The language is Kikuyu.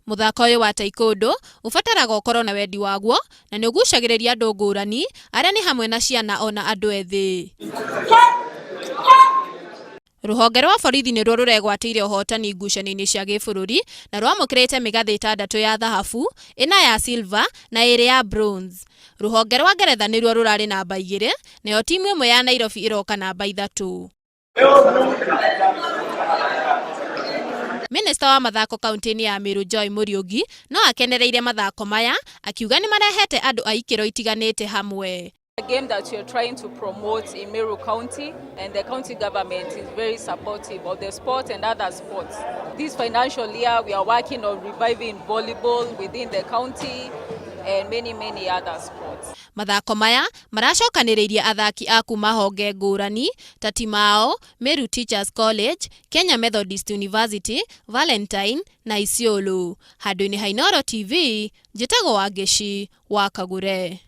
Muthako uyu wa taekwondo ubataraga ukorwo na wendi waguo na ni ugucagiriria andu ngurani aria ni hamwe na ciana ona andu ethi. Ruhonge rwa borithi nirwo ruregwatĩire ũhotani ngucanio-inĩ cia gĩbũrũri na rwamũkĩrĩte mĩgathĩ 6 ya thahabu, 4 ya silver na 2 ya bronze. Ruhonge rwa Ngeretha nirwo rurarĩ namba 2, nayo timu ĩmwe ya Nairobi iroka namba 3. Minista wa mathako kaunti-inĩ ya Meru Joy Muriugi no akenereire mathako maya akiuga nĩ marehete andũ a ikĩro itiganĩte hamwe. A game that you're trying to promote in Meru County, and the county government is very supportive of the sport and other sports. This financial year we are working on reviving volleyball within the county and many other sports. Mathako maya maracokanĩrĩirie athaki a kuma honge ngũrani ta Timao, Meru Teachers College, Kenya Methodist University, Valentine na Isiolo. Handũ-inĩ ha Inooro TV, njĩtagwo Wangeci wa Kagũre.